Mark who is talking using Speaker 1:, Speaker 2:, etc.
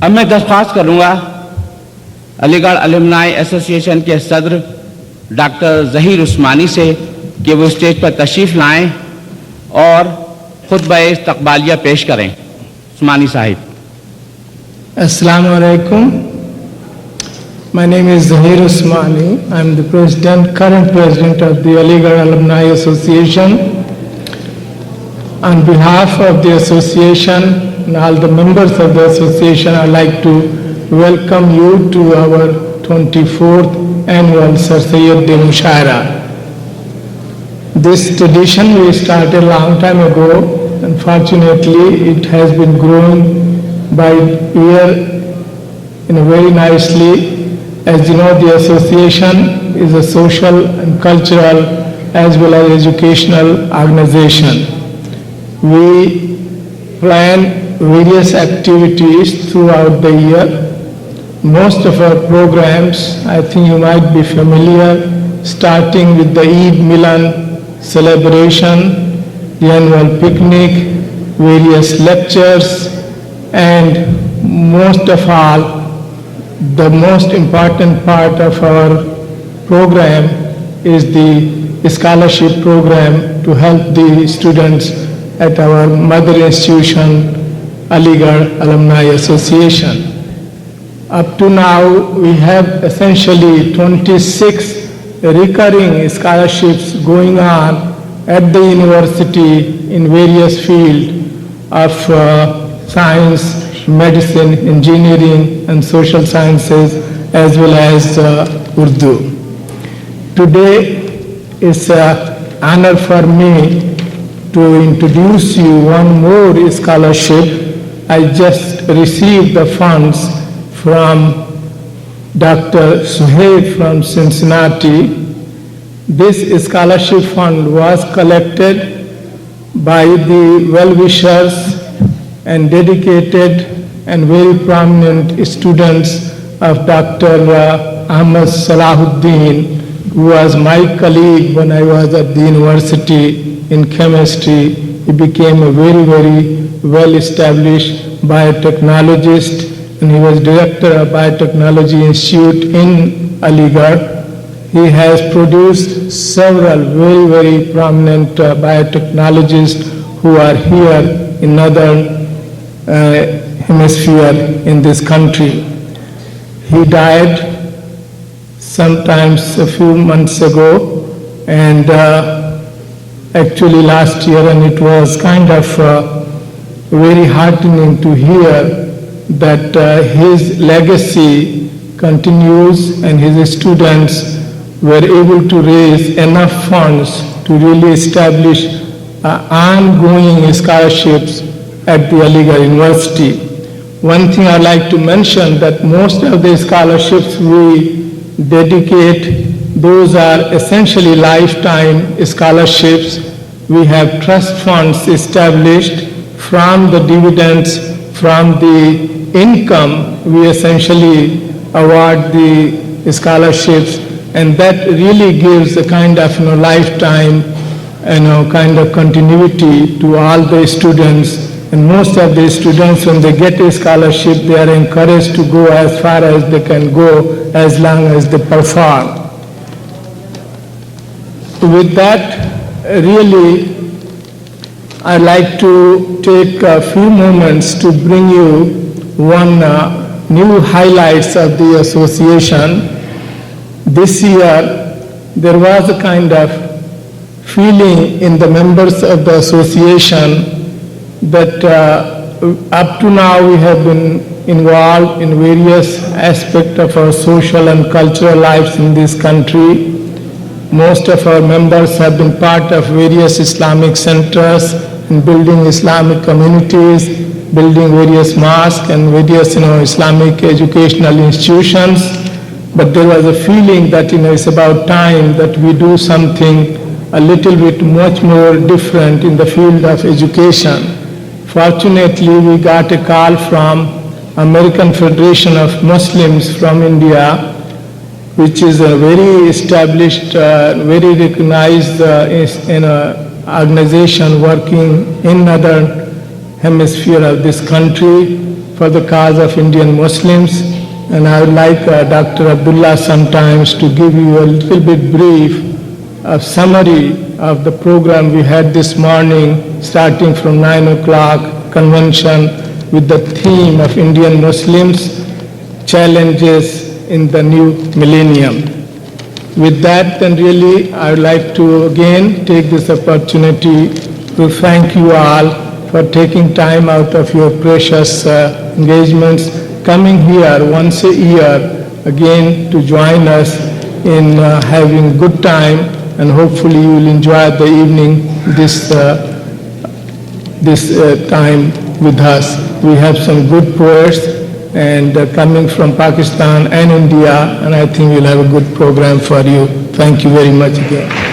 Speaker 1: अब मैं दरख्वास्त करूंगा अलीगढ़ अलुमनाई एसोसिएशन के सदर डॉक्टर ज़हीर उस्मानी से कि वो स्टेज पर तशरीफ़ लाएं और खुतबा इस्तक़बालिया पेश करें। उस्मानी Sahib.
Speaker 2: Assalamu alaikum. My name is Zahir Usmani. I am the current president of the Aligarh Alumni Association. On behalf of the association and all the members of the association, I would like to welcome you to our 24th annual Sir Syed Day Mushaira. This tradition we started a long time ago. Unfortunately, it has been growing by year very nicely. As you know, the association is a social and cultural as well as educational organization. We plan various activities throughout the year. Most of our programs, I think you might be familiar, starting with the Eid Milan celebration, the annual picnic, various lectures, and most of all, the most important part of our program is the scholarship program to help the students at our mother institution, Aligarh Alumni Association. Up to now, we have essentially 26 recurring scholarships going on at the university in various fields of science, medicine, engineering, and social sciences, as well as Urdu. Today is an honor for me to introduce you one more scholarship. I just received the funds from Dr. Syed from Cincinnati. This scholarship fund was collected by the well-wishers and dedicated and very prominent students of Dr. Ahmad Salahuddin, who was my colleague when I was at the university in chemistry. He became a very, very well-established biotechnologist, and he was director of Biotechnology Institute in Aligarh. He has produced several very, very prominent biotechnologists who are here in northern hemisphere in this country. He died sometimes a few months ago, and actually last year, and it was kind of very heartening to hear that his legacy continues and his students were able to raise enough funds to really establish ongoing scholarships at the Aligarh University. One thing I'd like to mention that most of the scholarships we dedicate, those are essentially lifetime scholarships. We have trust funds established from the dividends, from the income, we essentially award the scholarships, and that really gives a kind of lifetime kind of continuity to all the students. And most of the students, when they get a scholarship, they are encouraged to go as far as they can go as long as they perform. With that, really, I'd like to take a few moments to bring you one new highlights of the association. This year, there was a kind of feeling in the members of the association that up to now we have been involved in various aspects of our social and cultural lives in this country. Most of our members have been part of various Islamic centers and building Islamic communities, building various mosques and various Islamic educational institutions. But there was a feeling that it's about time that we do something a little bit much more different in the field of education. Fortunately, we got a call from American Federation of Muslims from India, which is a very established, very recognized organization working in northern hemisphere of this country. for the cause of Indian Muslims. And I would like Dr. Abdullah sometimes to give you a little bit brief summary of the program we had this morning, starting from 9 o'clock convention with the theme of Indian Muslims, challenges in the new millennium. With that, then really, I would like to again take this opportunity to thank you all for taking time out of your precious engagements, coming here once a year again to join us in having good time, and hopefully you will enjoy the evening this time with us. We have some good poets and coming from Pakistan and India, and I think we'll have a good program for you. Thank you very much again.